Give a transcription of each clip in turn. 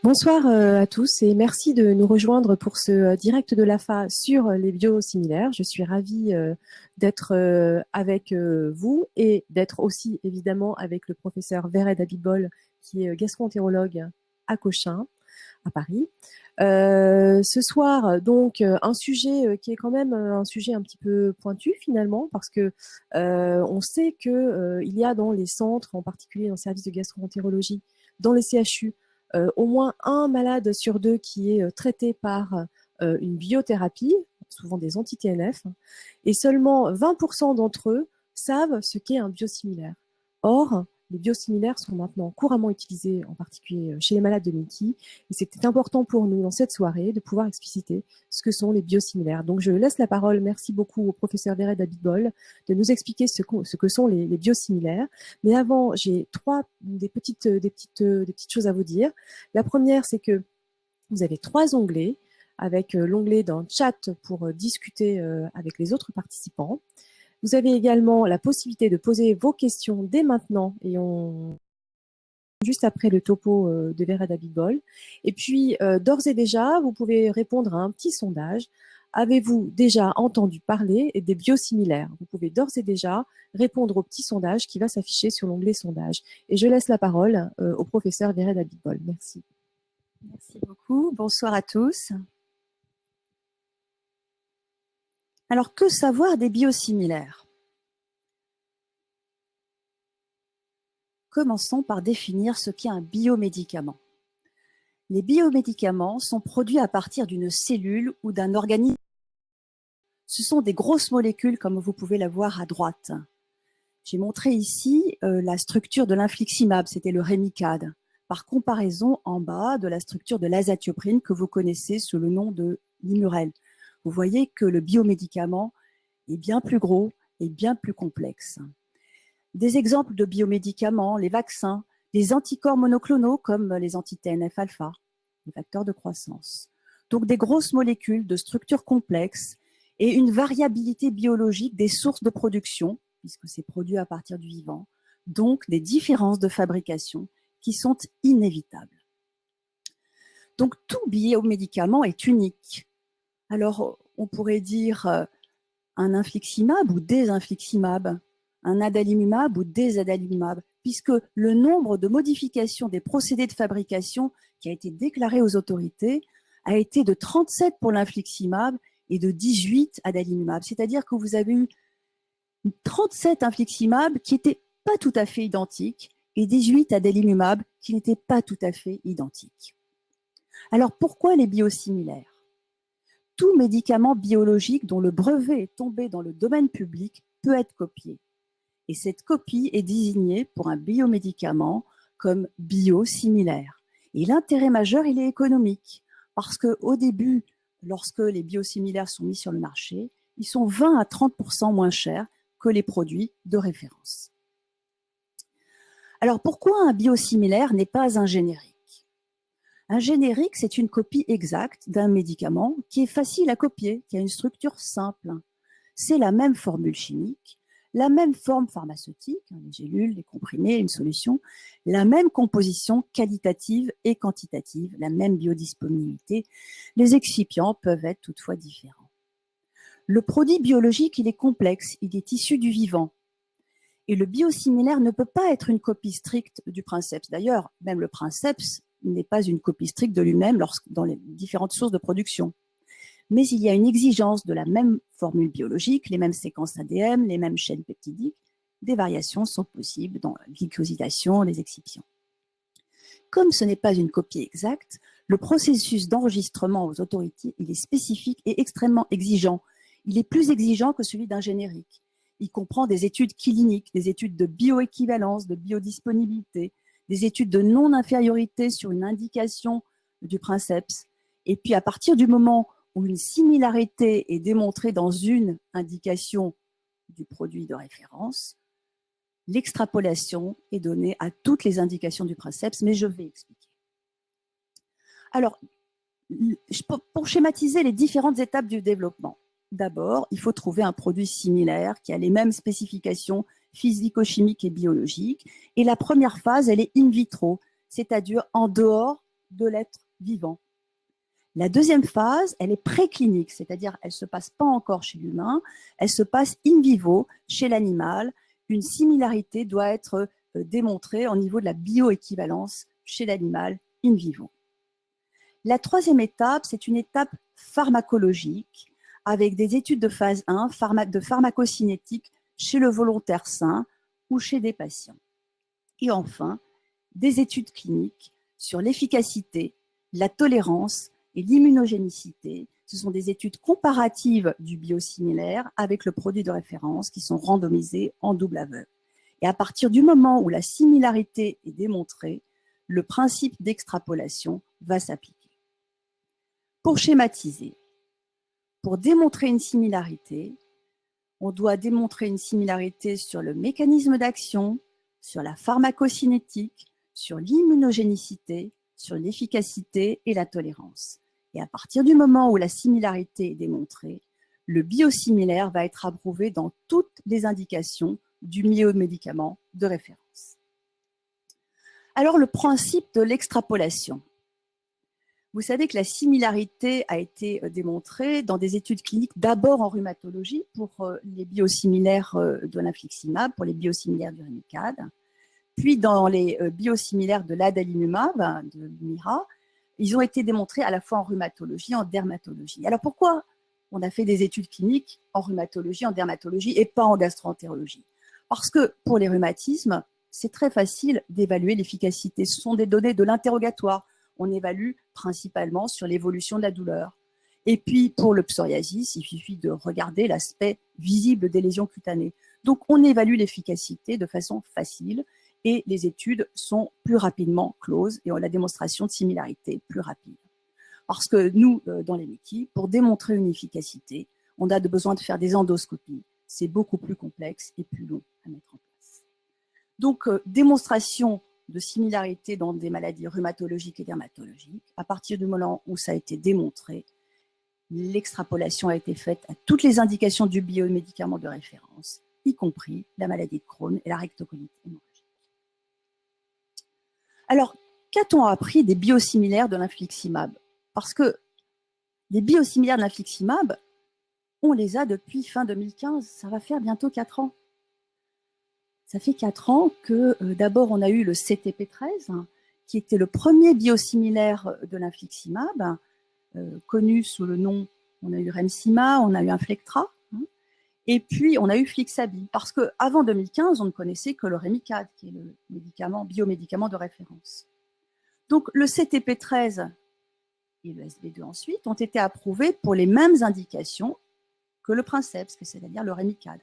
Bonsoir à tous et merci de nous rejoindre pour ce direct de l'AFA sur les biosimilaires. Je suis ravie d'être avec vous et d'être aussi évidemment avec le professeur Vered Abitbol qui est gastro-entérologue à Cochin, à Paris. Ce soir, donc, un sujet qui est quand même un sujet un petit peu pointu finalement, parce que on sait que il y a dans les centres, en particulier dans le service de gastro-entérologie, dans les CHU, au moins un malade sur deux qui est traité par une biothérapie, souvent des anti-TNF, et seulement 20% d'entre eux savent ce qu'est un biosimilaire. Or, les biosimilaires sont maintenant couramment utilisés, en particulier chez les malades de Mickey, et c'était important pour nous, dans cette soirée, de pouvoir expliciter ce que sont les biosimilaires. Donc, je laisse la parole, merci beaucoup au professeur Vered Abitbol, de nous expliquer ce que sont les biosimilaires. Mais avant, j'ai des petites choses à vous dire. La première, c'est que vous avez 3 onglets, avec l'onglet d'un chat pour discuter avec les autres participants. Vous avez également la possibilité de poser vos questions dès maintenant et juste après le topo de Vered Abitbol. Et puis, d'ores et déjà, vous pouvez répondre à un petit sondage. Avez-vous déjà entendu parler des biosimilaires? Vous pouvez d'ores et déjà répondre au petit sondage qui va s'afficher sur l'onglet sondage. Et je laisse la parole au professeur Vered Abitbol. Merci. Merci beaucoup. Bonsoir à tous. Alors, que savoir des biosimilaires? Commençons par définir ce qu'est un biomédicament. Les biomédicaments sont produits à partir d'une cellule ou d'un organisme. Ce sont des grosses molécules, comme vous pouvez la voir à droite. J'ai montré ici la structure de l'infliximab, c'était le Remicade, par comparaison en bas de la structure de l'azatioprine que vous connaissez sous le nom de Limurel. Vous voyez que le biomédicament est bien plus gros et bien plus complexe. Des exemples de biomédicaments, les vaccins, les anticorps monoclonaux comme les anti-TNF-alpha, les facteurs de croissance. Donc des grosses molécules de structure complexe et une variabilité biologique des sources de production, puisque c'est produit à partir du vivant, donc des différences de fabrication qui sont inévitables. Donc tout biomédicament est unique. Alors on pourrait dire un infliximab ou des infliximab, un adalimumab ou des adalimumab, puisque le nombre de modifications des procédés de fabrication qui a été déclaré aux autorités a été de 37 pour l'infliximab et de 18 adalimumab. C'est-à-dire que vous avez eu 37 infliximab qui n'étaient pas tout à fait identiques et 18 adalimumab qui n'étaient pas tout à fait identiques. Alors pourquoi les biosimilaires? Tout médicament biologique dont le brevet est tombé dans le domaine public peut être copié. Et cette copie est désignée pour un biomédicament comme biosimilaire. Et l'intérêt majeur, il est économique. Parce qu'au début, lorsque les biosimilaires sont mis sur le marché, ils sont 20 à 30% moins chers que les produits de référence. Alors pourquoi un biosimilaire n'est pas un générique? Un générique, c'est une copie exacte d'un médicament qui est facile à copier, qui a une structure simple. C'est la même formule chimique, la même forme pharmaceutique, les gélules, les comprimés, une solution, la même composition qualitative et quantitative, la même biodisponibilité. Les excipients peuvent être toutefois différents. Le produit biologique, il est complexe, il est issu du vivant. Et le biosimilaire ne peut pas être une copie stricte du princeps. D'ailleurs, même le princeps n'est pas une copie stricte de lui-même dans les différentes sources de production. Mais il y a une exigence de la même formule biologique, les mêmes séquences ADN, les mêmes chaînes peptidiques. Des variations sont possibles dans la glycosylation, les excipients. Comme ce n'est pas une copie exacte, le processus d'enregistrement aux autorités, il est spécifique et extrêmement exigeant. Il est plus exigeant que celui d'un générique. Il comprend des études cliniques, des études de bioéquivalence, de biodisponibilité, des études de non-infériorité sur une indication du princeps. Et puis à partir du moment où une similarité est démontrée dans une indication du produit de référence, l'extrapolation est donnée à toutes les indications du princeps, mais je vais expliquer. Alors, pour schématiser les différentes étapes du développement, d'abord, il faut trouver un produit similaire qui a les mêmes spécifications physico-chimiques et biologiques. Et la première phase, elle est in vitro, c'est-à-dire en dehors de l'être vivant. La deuxième phase, elle est préclinique, c'est-à-dire elle ne se passe pas encore chez l'humain, elle se passe in vivo chez l'animal. Une similarité doit être démontrée au niveau de la bioéquivalence chez l'animal in vivo. La troisième étape, c'est une étape pharmacologique avec des études de phase 1 de pharmacocinétique chez le volontaire sain ou chez des patients. Et enfin, des études cliniques sur l'efficacité, la tolérance et l'immunogénicité. Ce sont des études comparatives du biosimilaire avec le produit de référence qui sont randomisées en double aveugle. Et à partir du moment où la similarité est démontrée, le principe d'extrapolation va s'appliquer. Pour schématiser, pour démontrer une similarité, on doit démontrer une similarité sur le mécanisme d'action, sur la pharmacocinétique, sur l'immunogénicité, sur l'efficacité et la tolérance. Et à partir du moment où la similarité est démontrée, le biosimilaire va être approuvé dans toutes les indications du biomédicament de référence. Alors, le principe de l'extrapolation. Vous savez que la similarité a été démontrée dans des études cliniques, d'abord en rhumatologie pour les biosimilaires de l'infliximab, pour les biosimilaires du Remicade, puis dans les biosimilaires de l'adalimumab, de l'Humira. Ils ont été démontrés à la fois en rhumatologie et en dermatologie. Alors pourquoi on a fait des études cliniques en rhumatologie, en dermatologie et pas en gastroentérologie? Parce que pour les rhumatismes, c'est très facile d'évaluer l'efficacité. Ce sont des données de l'interrogatoire. On évalue principalement sur l'évolution de la douleur. Et puis, pour le psoriasis, il suffit de regarder l'aspect visible des lésions cutanées. Donc, on évalue l'efficacité de façon facile et les études sont plus rapidement closes et ont la démonstration de similarité plus rapide. Parce que nous, dans les MICI, pour démontrer une efficacité, on a besoin de faire des endoscopies. C'est beaucoup plus complexe et plus long à mettre en place. Donc, démonstration de similarité dans des maladies rhumatologiques et dermatologiques. À partir du moment où ça a été démontré, l'extrapolation a été faite à toutes les indications du biomédicament de référence, y compris la maladie de Crohn et la rectocolite hémorragique. Alors, qu'a-t-on appris des biosimilaires de l'infliximab? Parce que les biosimilaires de l'infliximab, on les a depuis fin 2015, ça va faire bientôt 4 ans. Ça fait 4 ans que d'abord on a eu le CTP13, qui était le premier biosimilaire de l'infliximab, connu sous le nom, on a eu Remsima, on a eu Inflectra, et puis on a eu Flixabi, parce qu'avant 2015, on ne connaissait que le Remicade, qui est le biomédicament de référence. Donc le CTP13 et le SB2 ensuite ont été approuvés pour les mêmes indications que le Princeps, c'est-à-dire le Remicade.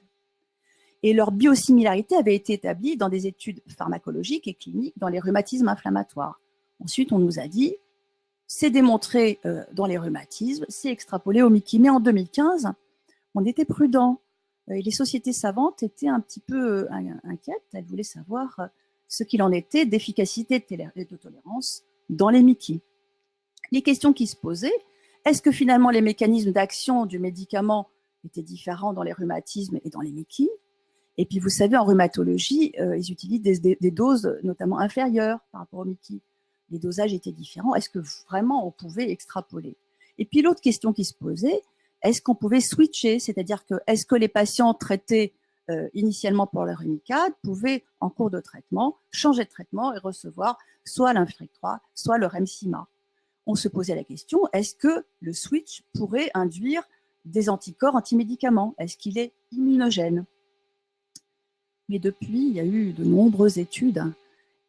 Et leur biosimilarité avait été établie dans des études pharmacologiques et cliniques dans les rhumatismes inflammatoires. Ensuite, on nous a dit, c'est démontré dans les rhumatismes, c'est extrapolé au MICI. Mais en 2015, on était prudent. Et les sociétés savantes étaient un petit peu inquiètes. Elles voulaient savoir ce qu'il en était d'efficacité et de tolérance dans les MICI. Les questions qui se posaient, est-ce que finalement les mécanismes d'action du médicament étaient différents dans les rhumatismes et dans les MICI? Et puis, vous savez, en rhumatologie, ils utilisent des doses notamment inférieures par rapport au MICI. Les dosages étaient différents. Est-ce que vraiment on pouvait extrapoler? Et puis, l'autre question qui se posait, est-ce qu'on pouvait switcher? C'est-à-dire que, est-ce que les patients traités initialement pour le Remicade pouvaient, en cours de traitement, changer de traitement et recevoir soit l'Inflectra, soit le Remsima? On se posait la question, est-ce que le switch pourrait induire des anticorps antimédicaments? Est-ce qu'il est immunogène? Mais depuis, il y a eu de nombreuses études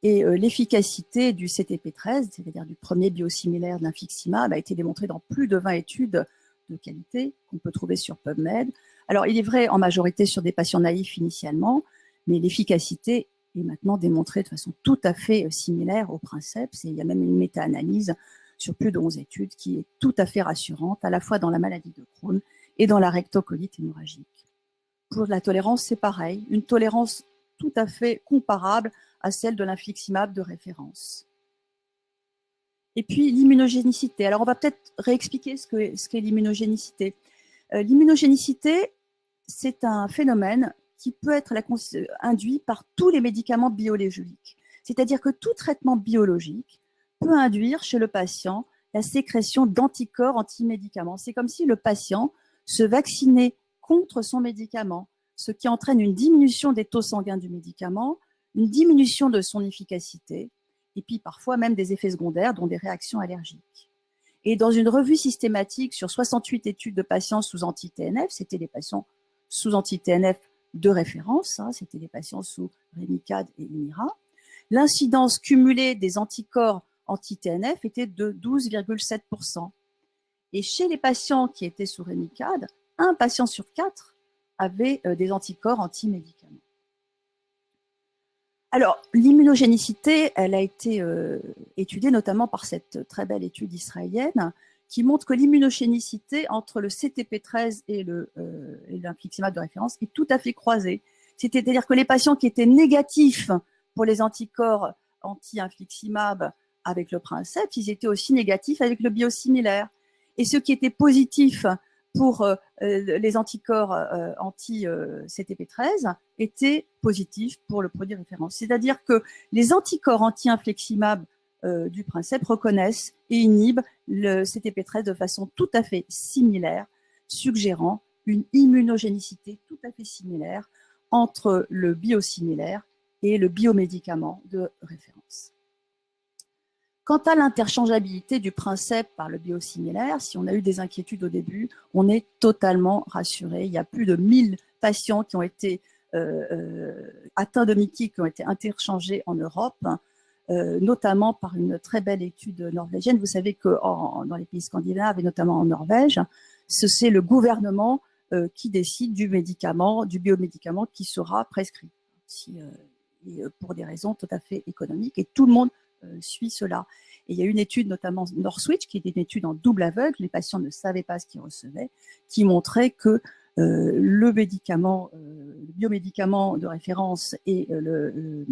et l'efficacité du CTP13, c'est-à-dire du premier biosimilaire de l'infliximab, a été démontrée dans plus de 20 études de qualité qu'on peut trouver sur PubMed. Alors, il est vrai en majorité sur des patients naïfs initialement, mais l'efficacité est maintenant démontrée de façon tout à fait similaire au Princeps. Et il y a même une méta-analyse sur plus de 11 études qui est tout à fait rassurante, à la fois dans la maladie de Crohn et dans la rectocolite hémorragique. Pour la tolérance, c'est pareil, une tolérance tout à fait comparable à celle de l'infliximab de référence. Et puis l'immunogénicité. Alors on va peut-être réexpliquer ce qu'est l'immunogénicité. L'immunogénicité, c'est un phénomène qui peut être induit par tous les médicaments biologiques. C'est-à-dire que tout traitement biologique peut induire chez le patient la sécrétion d'anticorps anti-médicaments. C'est comme si le patient se vaccinait contre son médicament, ce qui entraîne une diminution des taux sanguins du médicament, une diminution de son efficacité, et puis parfois même des effets secondaires, dont des réactions allergiques. Et dans une revue systématique sur 68 études de patients sous anti-TNF, c'était des patients sous anti-TNF de référence, hein, c'était des patients sous Remicade et Humira, l'incidence cumulée des anticorps anti-TNF était de 12,7%. Et chez les patients qui étaient sous Remicade, un patient sur 4 avait des anticorps anti-médicaments. Alors, l'immunogénicité, elle a été étudiée notamment par cette très belle étude israélienne qui montre que l'immunogénicité entre le CTP13 et l'infliximab de référence est tout à fait croisée. C'est-à-dire que les patients qui étaient négatifs pour les anticorps anti-infliximab avec le princeps, ils étaient aussi négatifs avec le biosimilaire. Et ceux qui étaient positifs pour les anticorps anti-CTP13 étaient positifs pour le produit référence. C'est-à-dire que les anticorps anti-infliximab du princeps reconnaissent et inhibent le CTP13 de façon tout à fait similaire, suggérant une immunogénicité tout à fait similaire entre le biosimilaire et le biomédicament de référence. Quant à l'interchangeabilité du princeps par le biosimilaire, si on a eu des inquiétudes au début, on est totalement rassuré. Il y a plus de 1000 patients qui ont été atteints de MICI qui ont été interchangés en Europe, notamment par une très belle étude norvégienne. Vous savez que dans les pays scandinaves et notamment en Norvège, c'est le gouvernement qui décide du médicament, du biomédicament qui sera prescrit, pour des raisons tout à fait économiques, et tout le monde suit cela. Et il y a une étude, notamment Northwich, qui était une étude en double aveugle, les patients ne savaient pas ce qu'ils recevaient, qui montrait que le biomédicament de référence et le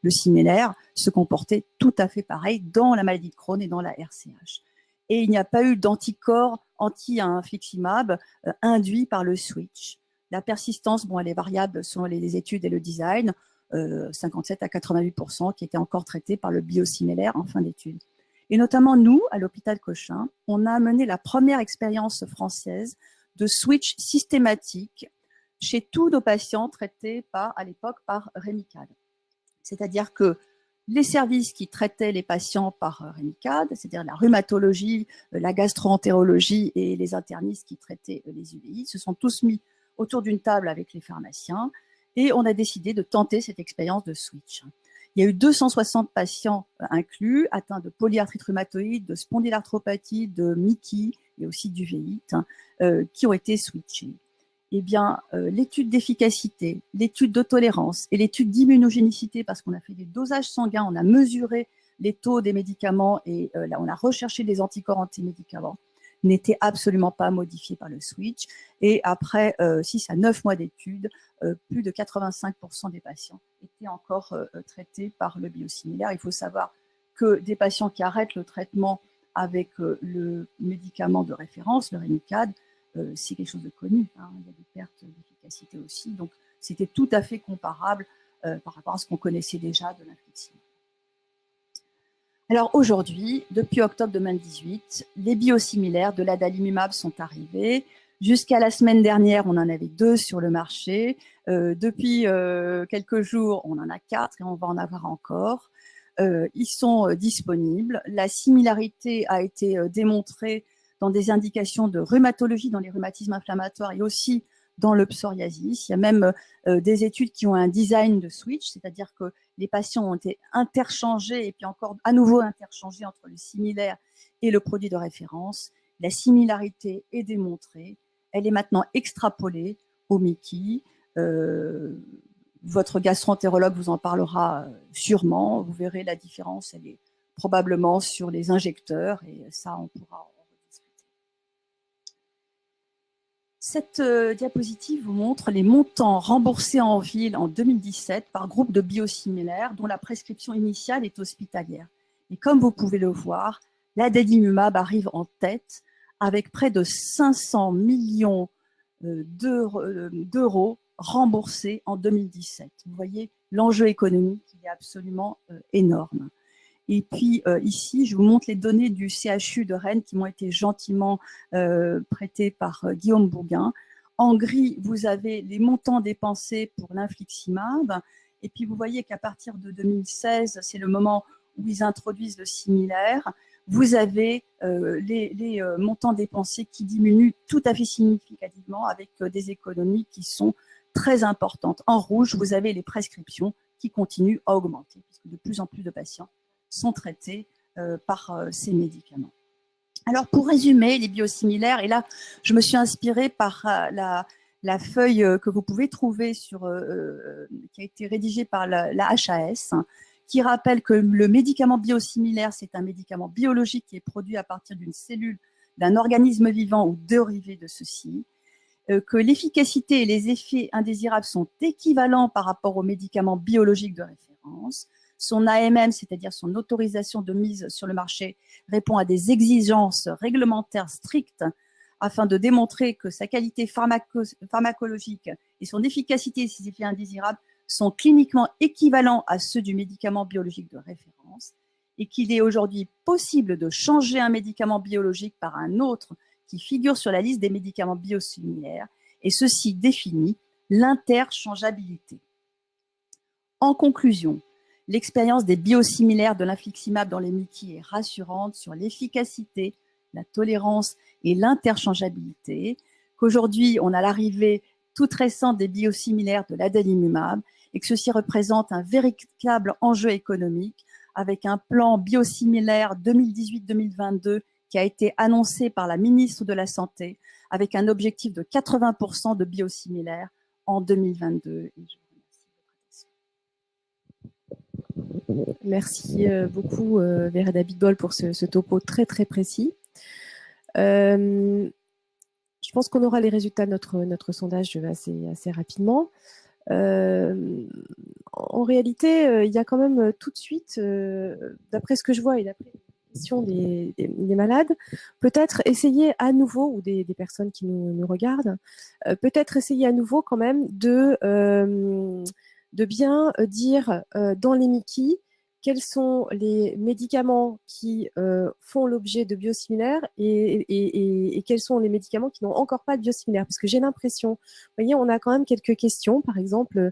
similaire se comportaient tout à fait pareil dans la maladie de Crohn et dans la RCH. Et il n'y a pas eu d'anticorps anti-infliximab induit par le switch. La persistance, bon, elle est variable selon les études et le design, 57 à 88% qui étaient encore traités par le biosimilaire en fin d'études. Et notamment nous, à l'hôpital Cochin, on a mené la première expérience française de switch systématique chez tous nos patients traités à l'époque par Remicade. C'est-à-dire que les services qui traitaient les patients par Remicade, c'est-à-dire la rhumatologie, la gastro-entérologie et les internistes qui traitaient les UVI, se sont tous mis autour d'une table avec les pharmaciens et on a décidé de tenter cette expérience de switch. Il y a eu 260 patients inclus, atteints de polyarthrite rhumatoïde, de spondylarthropathie, de MICI et aussi d'uvéite, qui ont été switchés. Eh bien, l'étude d'efficacité, l'étude de tolérance et l'étude d'immunogénicité, parce qu'on a fait des dosages sanguins, on a mesuré les taux des médicaments et là, on a recherché des anticorps anti-médicaments, n'était absolument pas modifié par le switch. Et après 6 à 9 mois d'études, plus de 85% des patients étaient encore traités par le biosimilaire. Il faut savoir que des patients qui arrêtent le traitement avec le médicament de référence, le Remicade, c'est quelque chose de connu, hein. Il y a des pertes d'efficacité aussi. Donc, c'était tout à fait comparable par rapport à ce qu'on connaissait déjà de l'infliximab. Alors aujourd'hui, depuis octobre 2018, les biosimilaires de l'adalimumab sont arrivés. Jusqu'à la semaine dernière, on en avait 2 sur le marché. Depuis quelques jours, on en a 4 et on va en avoir encore. Ils sont disponibles. La similarité a été démontrée dans des indications de rhumatologie, dans les rhumatismes inflammatoires et aussi dans le psoriasis. Il y a même des études qui ont un design de switch, c'est-à-dire que les patients ont été interchangés et puis encore à nouveau interchangés entre le similaire et le produit de référence. La similarité est démontrée. Elle est maintenant extrapolée au MICI. Votre gastro-entérologue vous en parlera sûrement. Vous verrez la différence, elle est probablement sur les injecteurs et ça, on pourra en rediscuter. Cette diapositive vous montre les montants remboursés en ville en 2017 par groupe de biosimilaires dont la prescription initiale est hospitalière. Et comme vous pouvez le voir, l'adalimumab arrive en tête avec près de 500 millions d'euros remboursés en 2017. Vous voyez, l'enjeu économique il est absolument énorme. Et puis ici, je vous montre les données du CHU de Rennes qui m'ont été gentiment prêtées par Guillaume Bouguin. En gris, vous avez les montants dépensés pour l'infliximab. Et puis, vous voyez qu'à partir de 2016, c'est le moment où ils introduisent le similaire. Vous avez les montants dépensés qui diminuent tout à fait significativement avec des économies qui sont très importantes. En rouge, vous avez les prescriptions qui continuent à augmenter, puisque de plus en plus de patients sont traités par ces médicaments. Alors, pour résumer les biosimilaires, et là, je me suis inspirée par la feuille que vous pouvez trouver sur, qui a été rédigée par la HAS, qui rappelle que le médicament biosimilaire, c'est un médicament biologique qui est produit à partir d'une cellule d'un organisme vivant ou dérivé de ceci, que l'efficacité et les effets indésirables sont équivalents par rapport aux médicaments biologiques de référence. Son AMM, c'est-à-dire son autorisation de mise sur le marché, répond à des exigences réglementaires strictes afin de démontrer que sa qualité pharmacologique et son efficacité et ses effets indésirables sont cliniquement équivalents à ceux du médicament biologique de référence et qu'il est aujourd'hui possible de changer un médicament biologique par un autre qui figure sur la liste des médicaments biosimilaires, et ceci définit l'interchangeabilité. En conclusion, l'expérience des biosimilaires de l'infliximab dans les MICI est rassurante sur l'efficacité, la tolérance et l'interchangeabilité, qu'aujourd'hui on a l'arrivée toute récente des biosimilaires de l'adalimumab et que ceci représente un véritable enjeu économique avec un plan biosimilaire 2018-2022 qui a été annoncé par la ministre de la Santé avec un objectif de 80% de biosimilaires en 2022. Merci beaucoup, Véreda Bitbol, pour ce topo très, très précis. Je pense qu'on aura les résultats de notre sondage assez rapidement. En réalité, il y a quand même tout de suite, d'après ce que je vois et d'après les questions des malades, peut-être essayer à nouveau, ou des personnes qui nous regardent, peut-être essayer à nouveau quand même de bien dire dans les Mickey quels sont les médicaments qui font l'objet de biosimilaires et quels sont les médicaments qui n'ont encore pas de biosimilaires. Parce que j'ai l'impression, vous voyez, on a quand même quelques questions, par exemple,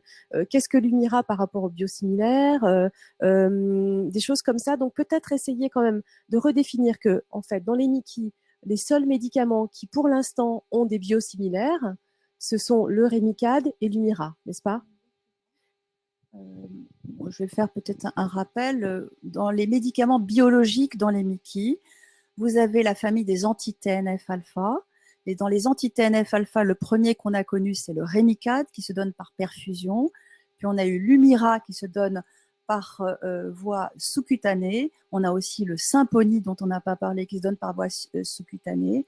qu'est-ce que l'Humira par rapport aux biosimilaires, des choses comme ça. Donc peut-être essayer quand même de redéfinir que, en fait, dans les Mickey, les seuls médicaments qui, pour l'instant, ont des biosimilaires, ce sont le Remicade et l'Humira, n'est-ce pas? Je vais faire peut-être un rappel. Dans les médicaments biologiques, dans les MICI, vous avez la famille des anti-TNF-alpha. Et dans les anti-TNF-alpha, le premier qu'on a connu, c'est le Remicade qui se donne par perfusion. Puis on a eu l'Humira qui se donne par voie sous-cutanée. On a aussi le Simponi dont on n'a pas parlé qui se donne par voie sous-cutanée.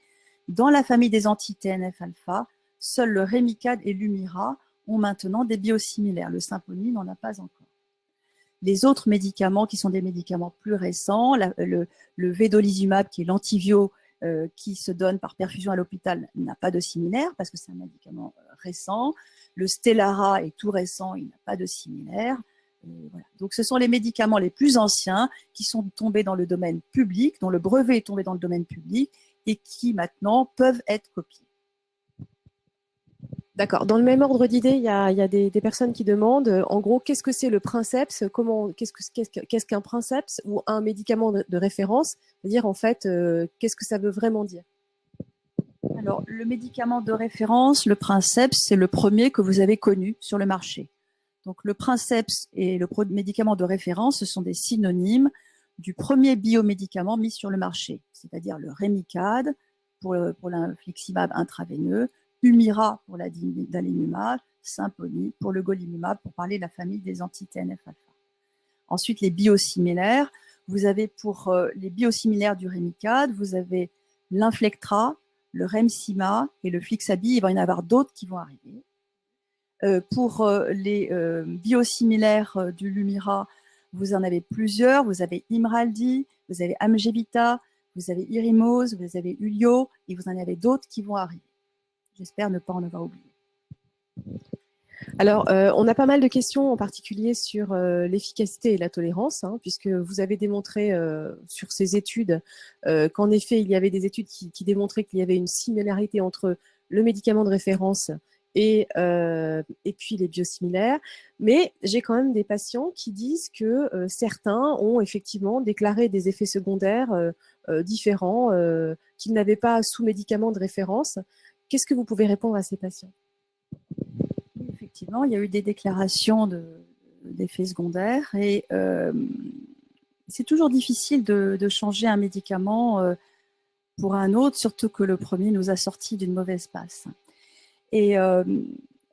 Dans la famille des anti-TNF-alpha, seuls le Remicade et l'Humira ont maintenant des biosimilaires. Le Simponi n'en a pas encore. Les autres médicaments, qui sont des médicaments plus récents, le vedolizumab, qui est l'antivio qui se donne par perfusion à l'hôpital, n'a pas de similaire parce que c'est un médicament récent. Le Stelara est tout récent, il n'a pas de similaire. Voilà. Donc, ce sont les médicaments les plus anciens qui sont tombés dans le domaine public, dont le brevet est tombé dans le domaine public et qui maintenant peuvent être copiés. D'accord. Dans le même ordre d'idée, il y a des personnes qui demandent, en gros, qu'est-ce que c'est le princeps? Qu'est-ce qu'un princeps ou un médicament de référence? C'est-à-dire, en fait, qu'est-ce que ça veut vraiment dire? Alors, le médicament de référence, le princeps, c'est le premier que vous avez connu sur le marché. Donc, le princeps et le médicament de référence, ce sont des synonymes du premier biomédicament mis sur le marché, c'est-à-dire le Remicade pour l'infliximab intraveineux, Humira pour l'adalimumab, Simponi pour le golimumab, pour parler de la famille des anti-TNF-alpha. Ensuite, les biosimilaires. Vous avez pour les biosimilaires du Remicade, vous avez l'Inflectra, le Remsima et le Flixabi. Il va y en avoir d'autres qui vont arriver. Pour les biosimilaires du Lumira, vous en avez plusieurs. Vous avez Imraldi, vous avez Amgevita, vous avez Irimose, vous avez Ulio, et vous en avez d'autres qui vont arriver. J'espère ne pas en avoir oublié. Alors, on a pas mal de questions, en particulier sur l'efficacité et la tolérance, hein, puisque vous avez démontré sur ces études qu'en effet, il y avait des études qui démontraient qu'il y avait une similarité entre le médicament de référence et puis les biosimilaires. Mais j'ai quand même des patients qui disent que certains ont effectivement déclaré des effets secondaires différents qu'ils n'avaient pas sous médicament de référence. Qu'est-ce que vous pouvez répondre à ces patients? Oui, effectivement, il y a eu des déclarations d'effets secondaires et c'est toujours difficile de changer un médicament pour un autre, surtout que le premier nous a sorti d'une mauvaise passe. Et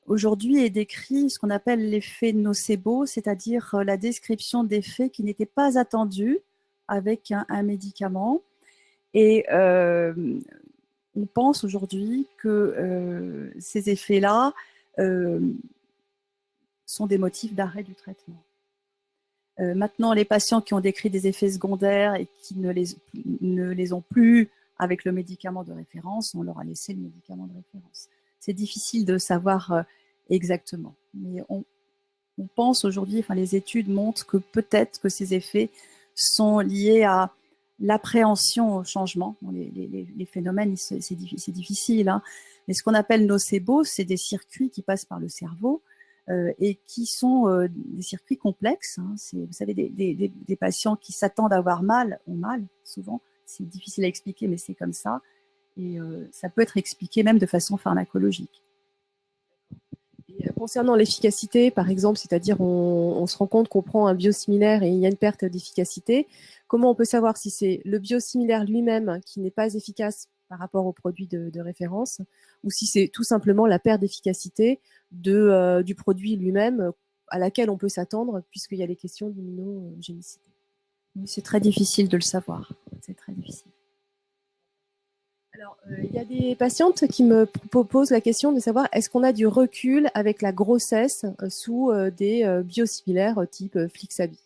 aujourd'hui est décrit ce qu'on appelle l'effet nocebo, c'est-à-dire la description d'effets qui n'étaient pas attendus avec un médicament. Et on pense aujourd'hui que ces effets-là sont des motifs d'arrêt du traitement. Maintenant, les patients qui ont décrit des effets secondaires et qui ne les ont plus avec le médicament de référence, on leur a laissé le médicament de référence. C'est difficile de savoir exactement. Mais on pense aujourd'hui, enfin, les études montrent que peut-être que ces effets sont liés à l'appréhension au changement. Bon, les phénomènes, c'est difficile, hein. Mais ce qu'on appelle nocebo, c'est des circuits qui passent par le cerveau et qui sont des circuits complexes, hein. Vous savez, des patients qui s'attendent à avoir mal ont mal, souvent. C'est difficile à expliquer, mais c'est comme ça. Et ça peut être expliqué même de façon pharmacologique. Concernant l'efficacité, par exemple, c'est-à-dire on se rend compte qu'on prend un biosimilaire et il y a une perte d'efficacité, comment on peut savoir si c'est le biosimilaire lui-même qui n'est pas efficace par rapport au produit de référence ou si c'est tout simplement la perte d'efficacité du produit lui-même à laquelle on peut s'attendre puisqu'il y a les questions d'immunogénicité? C'est très difficile de le savoir. C'est très difficile. Alors, il y a des patientes qui me posent la question de savoir est-ce qu'on a du recul avec la grossesse sous des biosimilaires type Flixabi?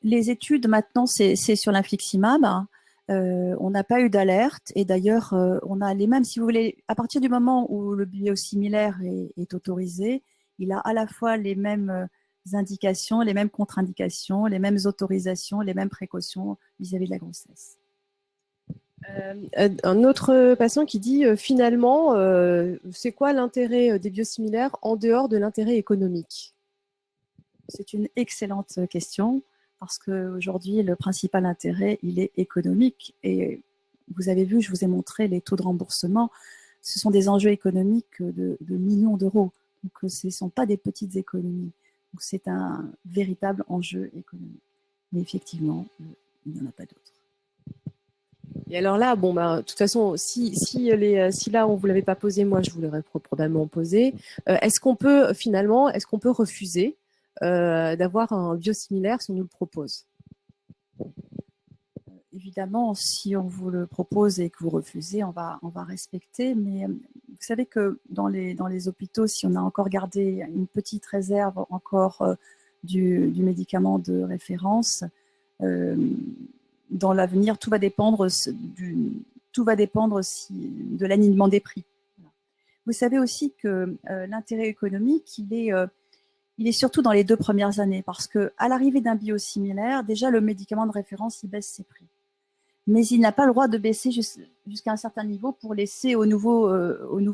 Les études maintenant, c'est sur l'infliximab. On n'a pas eu d'alerte et d'ailleurs, on a les mêmes, si vous voulez, à partir du moment où le biosimilaire est autorisé, il a à la fois les mêmes indications, les mêmes contre-indications, les mêmes autorisations, les mêmes précautions vis-à-vis de la grossesse. Un autre patient qui dit finalement, c'est quoi l'intérêt des biosimilaires en dehors de l'intérêt économique? C'est une excellente question parce qu'aujourd'hui, le principal intérêt, il est économique. Et vous avez vu, je vous ai montré les taux de remboursement. Ce sont des enjeux économiques de millions d'euros. Donc, ce ne sont pas des petites économies. Donc, c'est un véritable enjeu économique. Mais effectivement, il n'y en a pas d'autres. Et alors là, bon, bah, de toute façon, si là on vous l'avait pas posé, moi je vous l'aurais probablement posé. Est-ce qu'on peut refuser d'avoir un biosimilaire si on nous le propose? Évidemment, si on vous le propose et que vous refusez, on va respecter. Mais vous savez que dans les hôpitaux, si on a encore gardé une petite réserve encore du médicament de référence, dans l'avenir, tout va dépendre de l'alignement des prix. Vous savez aussi que l'intérêt économique, il est surtout dans les 2 premières années, parce qu'à l'arrivée d'un biosimilaire, déjà le médicament de référence, il baisse ses prix. Mais il n'a pas le droit de baisser jusqu'à un certain niveau pour laisser au nouveau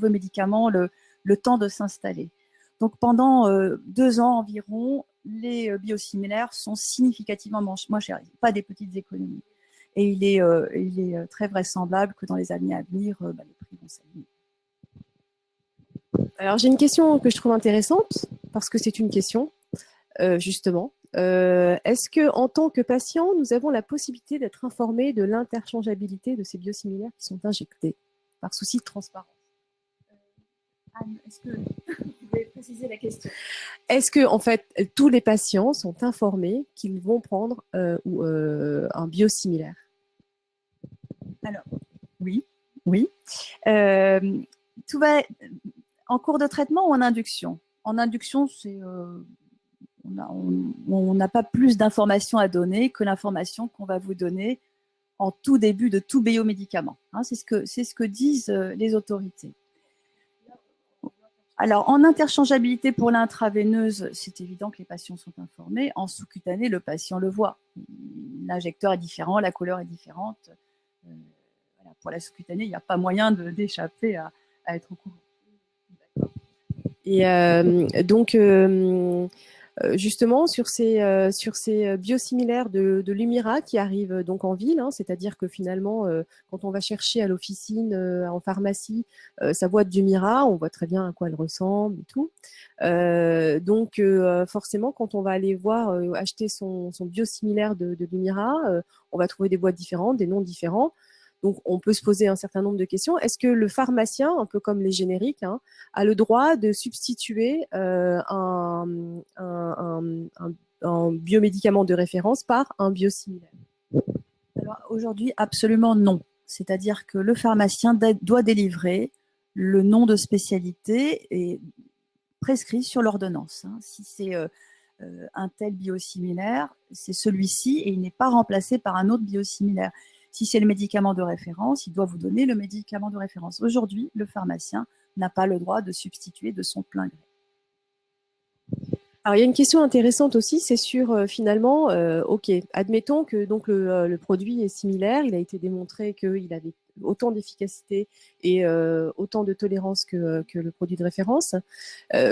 médicament le temps de s'installer. Donc pendant 2 ans environ, les biosimilaires sont significativement moins chers, pas des petites économies. Et il est très vraisemblable que dans les années à venir, les prix vont s'aligner. Alors j'ai une question que je trouve intéressante parce que c'est une question justement. Est-ce que en tant que patient, nous avons la possibilité d'être informés de l'interchangeabilité de ces biosimilaires qui sont injectés par souci de transparence? Anne, est-ce que vous pouvez préciser la question? Est-ce que en fait tous les patients sont informés qu'ils vont prendre un biosimilaire? Alors, oui. Tout va en cours de traitement ou en induction? En induction, on n'a pas plus d'informations à donner que l'information qu'on va vous donner en tout début de tout biomédicament. Hein, c'est ce que disent les autorités. Alors, en interchangeabilité pour l'intraveineuse, c'est évident que les patients sont informés. En sous-cutané, le patient le voit. L'injecteur est différent, la couleur est différente. Voilà, pour la sous-cutanée, il n'y a pas moyen d'échapper à être au courant. Et donc, justement, sur ces biosimilaires de Lumira qui arrivent donc en ville, hein, c'est-à-dire que finalement, quand on va chercher à l'officine, en pharmacie, sa boîte Lumira, on voit très bien à quoi elle ressemble et tout. Donc, forcément, quand on va aller voir acheter son biosimilaire de Lumira, on va trouver des boîtes différentes, des noms différents. Donc, on peut se poser un certain nombre de questions. Est-ce que le pharmacien, un peu comme les génériques, hein, a le droit de substituer un biomédicament de référence par un biosimilaire? Alors, aujourd'hui, absolument non. C'est-à-dire que le pharmacien doit délivrer le nom de spécialité et prescrit sur l'ordonnance. Si c'est un tel biosimilaire, c'est celui-ci et il n'est pas remplacé par un autre biosimilaire. Si c'est le médicament de référence, il doit vous donner le médicament de référence. Aujourd'hui, le pharmacien n'a pas le droit de substituer de son plein gré. Alors, il y a une question intéressante aussi, c'est sur finalement, ok, admettons que donc le produit est similaire, il a été démontré qu'il avait autant d'efficacité et autant de tolérance que le produit de référence.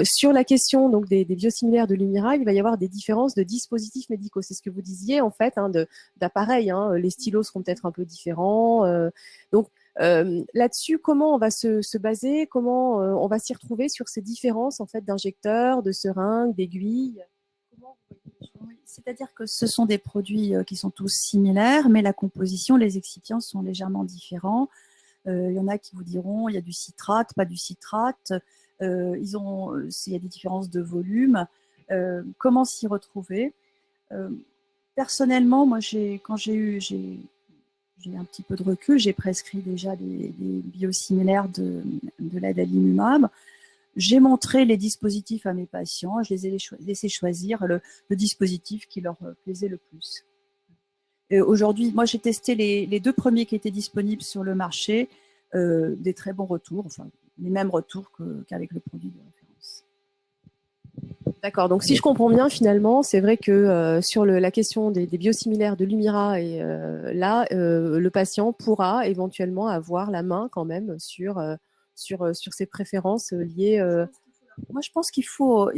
Sur la question donc des biosimilaires de Lumira, il va y avoir des différences de dispositifs médicaux. C'est ce que vous disiez en fait, hein, d'appareils. Hein. Les stylos seront peut-être un peu différents. Donc là-dessus, comment on va se baser, comment on va s'y retrouver sur ces différences en fait d'injecteurs, de seringues, d'aiguilles? Oui, c'est-à-dire que ce sont des produits qui sont tous similaires, mais la composition, les excipients sont légèrement différents. Il y en a qui vous diront il y a du citrate, pas du citrate. Il y a des différences de volume. Comment s'y retrouver? Personnellement, moi, quand j'ai un petit peu de recul, j'ai prescrit déjà des biosimilaires de l'adalimumab. J'ai montré les dispositifs à mes patients, je les ai laissés choisir le dispositif qui leur plaisait le plus. Aujourd'hui, moi j'ai testé les 2 premiers qui étaient disponibles sur le marché, des très bons retours, enfin les mêmes retours qu'avec le produit de référence. D'accord, donc si je comprends bien, finalement, c'est vrai que sur la question des biosimilaires de Lumira, et là, le patient pourra éventuellement avoir la main quand même sur ses préférences liées. Moi, je pense qu'il faut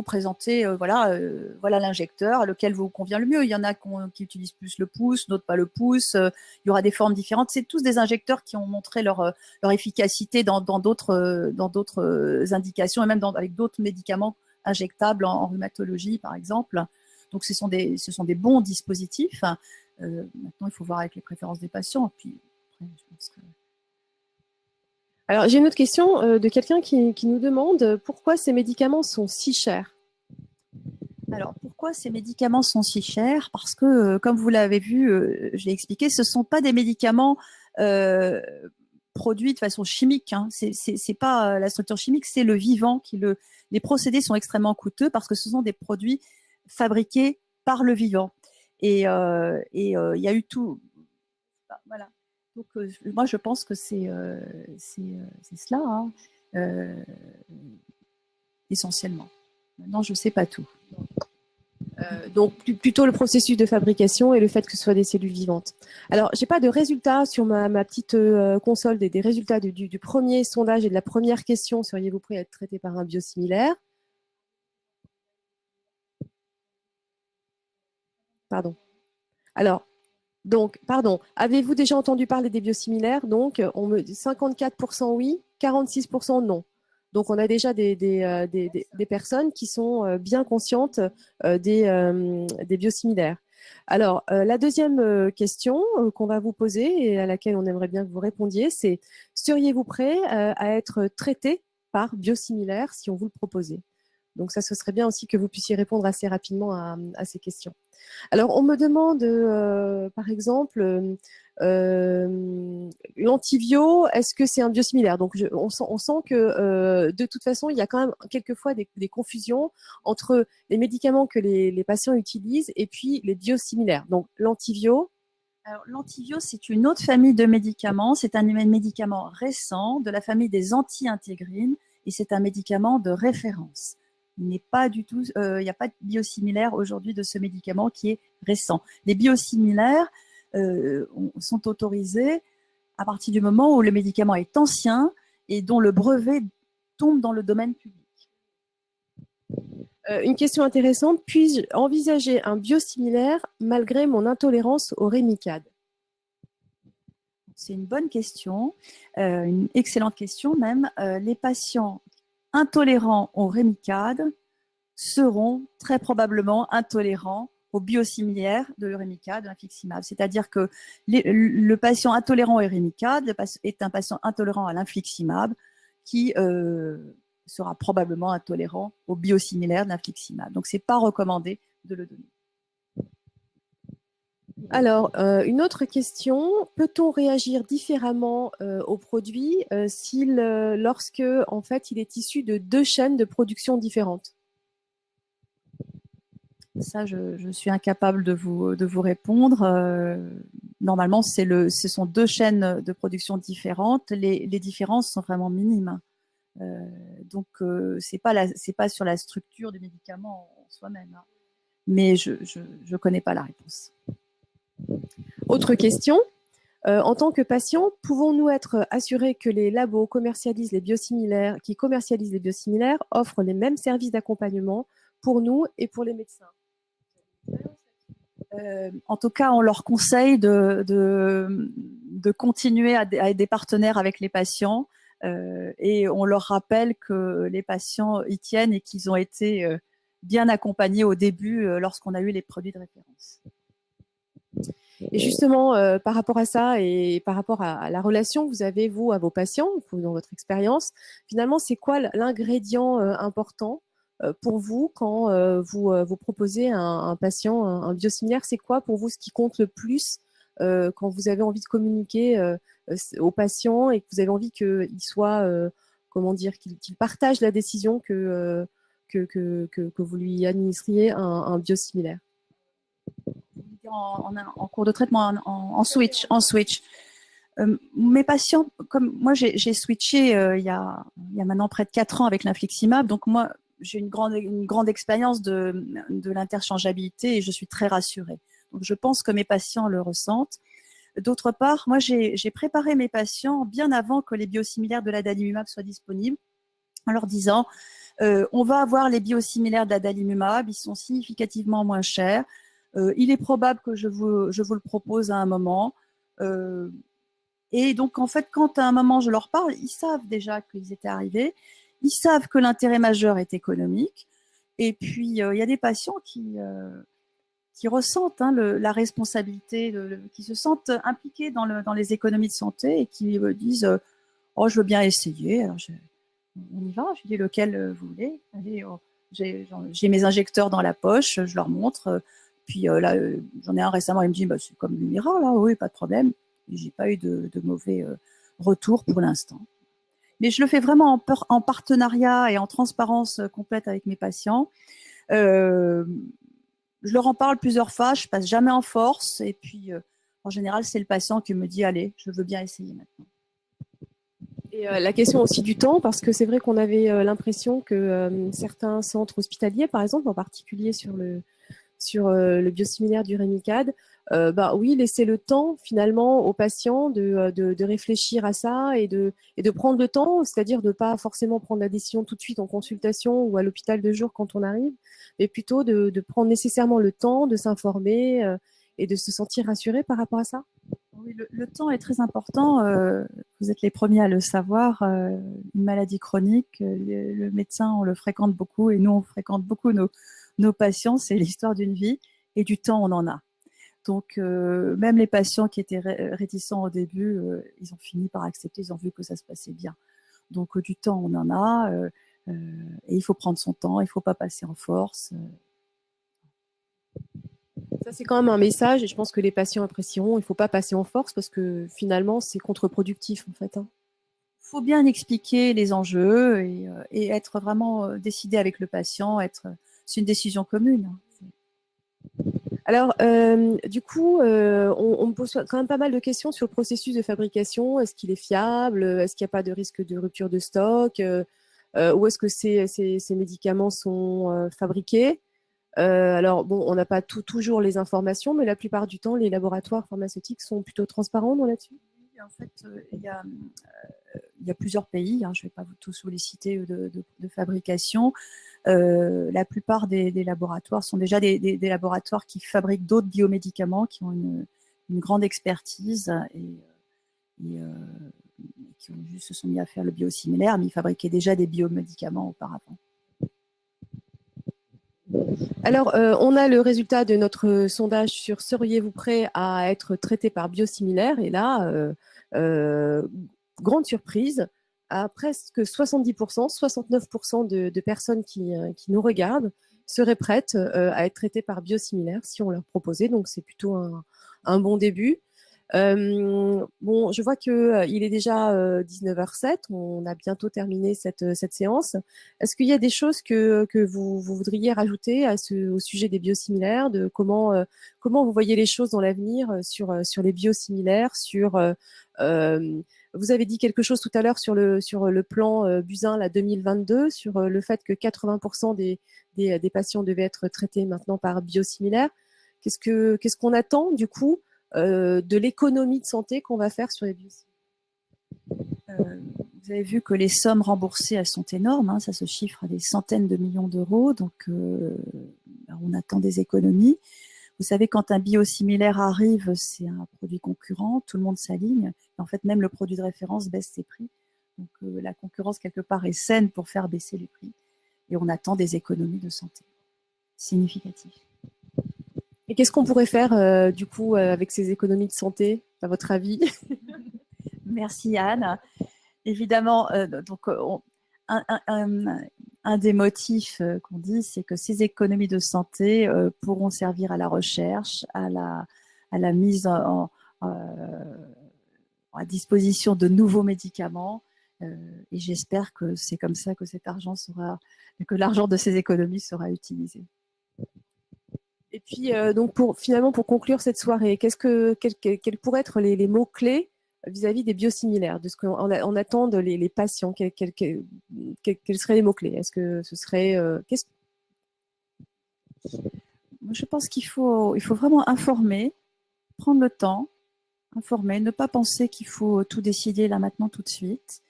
présenter voilà l'injecteur, lequel vous convient le mieux. Il y en a qui utilisent plus le pouce, d'autres pas le pouce. Il y aura des formes différentes. C'est tous des injecteurs qui ont montré leur efficacité dans d'autres indications et même avec d'autres médicaments injectables en rhumatologie, par exemple. Donc, ce sont des bons dispositifs. Maintenant, il faut voir avec les préférences des patients. Puis, après, je pense que... Alors, j'ai une autre question de quelqu'un qui nous demande pourquoi ces médicaments sont si chers. Alors, pourquoi ces médicaments sont si chers? Parce que, comme vous l'avez vu, je l'ai expliqué, ce ne sont pas des médicaments produits de façon chimique. Hein. C'est pas la structure chimique, c'est le vivant. Les procédés sont extrêmement coûteux parce que ce sont des produits fabriqués par le vivant. Et il y a eu tout. Voilà. Donc, moi, je pense que c'est cela, hein, essentiellement. Maintenant, je ne sais pas tout. Donc plutôt le processus de fabrication et le fait que ce soit des cellules vivantes. Alors, j'ai pas de résultats sur ma petite console des résultats du premier sondage et de la première question. Seriez-vous prêt à être traité par un biosimilaire? Pardon. Alors, donc, pardon, avez-vous déjà entendu parler des biosimilaires? Donc, on me dit 54% oui, 46% non. Donc, on a déjà des personnes qui sont bien conscientes des biosimilaires. Alors, la deuxième question qu'on va vous poser et à laquelle on aimerait bien que vous répondiez, c'est seriez-vous prêt à être traité par biosimilaire si on vous le proposait? Donc, ça, ce serait bien aussi que vous puissiez répondre assez rapidement à ces questions. Alors, on me demande, par exemple, l'antivio, est-ce que c'est un biosimilaire? Donc, on sent que de toute façon, il y a quand même quelquefois des confusions entre les médicaments que les patients utilisent et puis les biosimilaires. Donc, l'antivio, Alors, l'antivio, c'est une autre famille de médicaments. C'est un médicament récent de la famille des anti-intégrines et c'est un médicament de référence. Il n'y a pas de biosimilaire aujourd'hui de ce médicament qui est récent. Les biosimilaires sont autorisés à partir du moment où le médicament est ancien et dont le brevet tombe dans le domaine public. Une question intéressante, puis-je envisager un biosimilaire malgré mon intolérance au Rémicade? C'est une bonne question, une excellente question même. Les patients intolérants au Rémicade seront très probablement intolérants aux biosimilaires de l'Eurémicade, de l'infliximab. C'est-à-dire que le patient intolérant au Rémicade est un patient intolérant à l'infliximab qui sera probablement intolérant aux biosimilaires de l'infliximab. Donc, ce n'est pas recommandé de le donner. Alors, une autre question, peut-on réagir différemment au produit lorsque, en fait, il est issu de 2 chaînes de production différentes? Ça, je suis incapable de vous répondre. Normalement, ce sont 2 chaînes de production différentes. Les différences sont vraiment minimes. Donc, c'est pas sur la structure du médicament en soi-même. Hein. Mais je ne connais pas la réponse. Autre question. En tant que patient, pouvons-nous être assurés que les labos qui commercialisent les biosimilaires offrent les mêmes services d'accompagnement pour nous et pour les médecins? En tout cas, on leur conseille de continuer à être des partenaires avec les patients et on leur rappelle que les patients y tiennent et qu'ils ont été bien accompagnés au début lorsqu'on a eu les produits de référence. Et justement, par rapport à ça et par rapport à la relation que vous avez, vous, à vos patients, dans votre expérience, finalement, c'est quoi l'ingrédient important pour vous quand vous proposez à un patient un biosimilaire? C'est quoi pour vous ce qui compte le plus quand vous avez envie de communiquer au patient et que vous avez envie qu'il soit, comment dire, qu'il partage la décision que vous lui administriez un biosimilaire? En cours de traitement, en switch. Mes patients, comme moi, j'ai switché il y a maintenant près de 4 ans avec l'infliximab. Donc moi, j'ai une grande expérience de l'interchangeabilité et je suis très rassurée. Donc je pense que mes patients le ressentent. D'autre part, moi, j'ai préparé mes patients bien avant que les biosimilaires de l'adalimumab soient disponibles en leur disant on va avoir les biosimilaires de l'adalimumab, ils sont significativement moins chers. Il est probable que je vous le propose à un moment. Et donc, en fait, quand à un moment je leur parle, ils savent déjà qu'ils étaient arrivés. Ils savent que l'intérêt majeur est économique. Et puis, il y a des patients qui ressentent la responsabilité, qui se sentent impliqués dans les économies de santé et qui me disent oh, je veux bien essayer. Alors, on y va. Je dis lequel vous voulez. Allez, oh, j'ai mes injecteurs dans la poche, je leur montre. Puis là, j'en ai un récemment, il me dit bah, c'est comme Lumira, là, oui, pas de problème. J'ai pas eu de mauvais retour pour l'instant. Mais je le fais vraiment en partenariat et en transparence complète avec mes patients. Je leur en parle plusieurs fois, je passe jamais en force. Et puis, en général, c'est le patient qui me dit allez, je veux bien essayer maintenant. Et la question aussi du temps, parce que c'est vrai qu'on avait l'impression que certains centres hospitaliers, par exemple, en particulier sur le biosimilaire du Rémicade, bah oui, laisser le temps finalement aux patients de réfléchir à ça et de prendre le temps, c'est-à-dire de ne pas forcément prendre la décision tout de suite en consultation ou à l'hôpital de jour quand on arrive, mais plutôt de prendre nécessairement le temps de s'informer et de se sentir rassuré par rapport à ça. Oui, le temps est très important. Vous êtes les premiers à le savoir. Une maladie chronique, le médecin, on le fréquente beaucoup et nous, on fréquente beaucoup nos patients. C'est l'histoire d'une vie et du temps, on en a. Donc, même les patients qui étaient réticents au début, ils ont fini par accepter, ils ont vu que ça se passait bien. Donc, du temps, on en a et il faut prendre son temps, il ne faut pas passer en force. Ça, c'est quand même un message et je pense que les patients apprécieront. Il ne faut pas passer en force parce que finalement, c'est contre-productif en fait. Il faut bien expliquer les enjeux et être vraiment décidé avec le patient. C'est une décision commune. Alors, du coup, on me pose quand même pas mal de questions sur le processus de fabrication. Est-ce qu'il est fiable? Est-ce qu'il n'y a pas de risque de rupture de stock? Où est-ce que ces médicaments sont fabriqués? Alors, bon, on n'a pas toujours les informations, mais la plupart du temps, les laboratoires pharmaceutiques sont plutôt transparents là-dessus. En fait, il y a plusieurs pays, hein, je ne vais pas tous vous les citer, de fabrication. La plupart des laboratoires sont déjà des laboratoires qui fabriquent d'autres biomédicaments, qui ont une grande expertise et qui juste se sont mis à faire le biosimilaire, mais ils fabriquaient déjà des biomédicaments auparavant. Alors, on a le résultat de notre sondage sur seriez-vous prêt à être traité par biosimilaire? Et là, grande surprise, à presque 70%, 69% de personnes qui nous regardent seraient prêtes à être traitées par biosimilaire si on leur proposait. Donc, c'est plutôt un bon début. Bon, je vois que il est déjà 19h07. On a bientôt terminé cette séance. Est-ce qu'il y a des choses que vous voudriez rajouter au sujet des biosimilaires, de comment vous voyez les choses dans l'avenir sur les biosimilaires, vous avez dit quelque chose tout à l'heure sur le plan Buzyn la 2022, sur le fait que 80% des patients devaient être traités maintenant par biosimilaires. Qu'est-ce qu'on attend du coup de l'économie de santé qu'on va faire sur les biosimilaires? Vous avez vu que les sommes remboursées, elles sont énormes, hein, ça se chiffre à des centaines de millions d'euros, donc on attend des économies. Vous savez, quand un biosimilaire arrive, c'est un produit concurrent, tout le monde s'aligne. En fait, même le produit de référence baisse ses prix. Donc la concurrence, quelque part, est saine pour faire baisser les prix. Et on attend des économies de santé significatives. Et qu'est-ce qu'on pourrait faire du coup avec ces économies de santé, à votre avis? Merci Anne. Évidemment, un des motifs qu'on dit, c'est que ces économies de santé pourront servir à la recherche, à la mise à disposition de nouveaux médicaments. Et j'espère que c'est comme ça que que l'argent de ces économies sera utilisé. Et puis, donc finalement, pour conclure cette soirée, quels pourraient être les mots-clés vis-à-vis des biosimilaires, de ce qu'on attend les patients? Quels seraient les mots-clés? Est-ce que ce serait… Je pense qu'il faut vraiment informer, prendre le temps, informer, ne pas penser qu'il faut tout décider là maintenant tout de suite.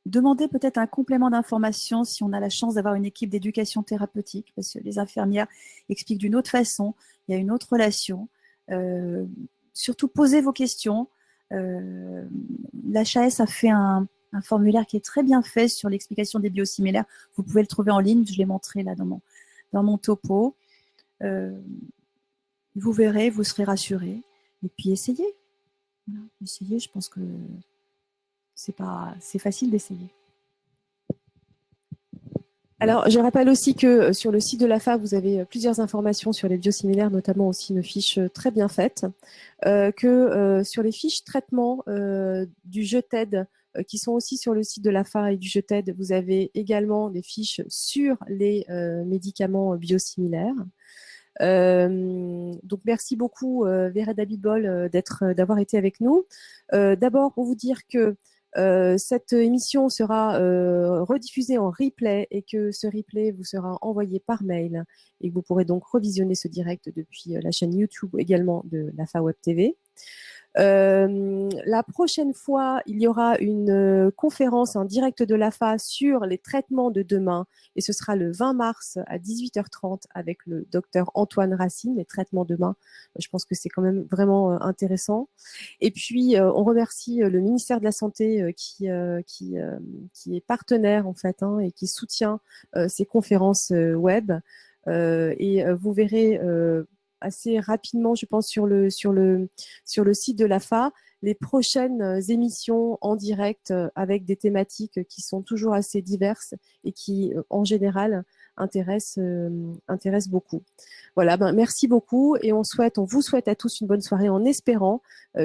Demander peut-être un complément d'information si on a la chance d'avoir une équipe d'éducation thérapeutique, parce que les infirmières expliquent d'une autre façon, il y a une autre relation. Surtout, posez vos questions. L'HAS a fait un formulaire qui est très bien fait sur l'explication des biosimilaires. Vous pouvez le trouver en ligne, je l'ai montré là dans mon topo. Vous verrez, vous serez rassurés. Et puis essayez. Voilà, essayez, je pense que c'est facile d'essayer. Alors, je rappelle aussi que sur le site de l'AFA, vous avez plusieurs informations sur les biosimilaires, notamment aussi une fiche très bien faite, que sur les fiches traitement du JETED, qui sont aussi sur le site de l'AFA et du JETED, vous avez également des fiches sur les médicaments biosimilaires. Donc merci beaucoup Vérède Abitbol d'avoir été avec nous. D'abord pour vous dire que cette émission sera rediffusée en replay et que ce replay vous sera envoyé par mail et que vous pourrez donc revisionner ce direct depuis la chaîne YouTube également de l'AFA Web TV. La prochaine fois, il y aura une conférence en direct de l'AFA sur les traitements de demain et ce sera le 20 mars à 18h30 avec le docteur Antoine Racine, les traitements demain. Je pense que c'est quand même vraiment intéressant. Et puis, on remercie le ministère de la Santé qui est partenaire en fait et qui soutient ces conférences web. Et vous verrez assez rapidement, je pense, sur le site de l'AFA, les prochaines émissions en direct avec des thématiques qui sont toujours assez diverses et qui, en général, intéressent beaucoup. Voilà, merci beaucoup et on vous souhaite à tous une bonne soirée en espérant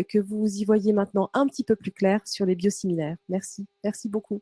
que vous y voyez maintenant un petit peu plus clair sur les biosimilaires. Merci beaucoup.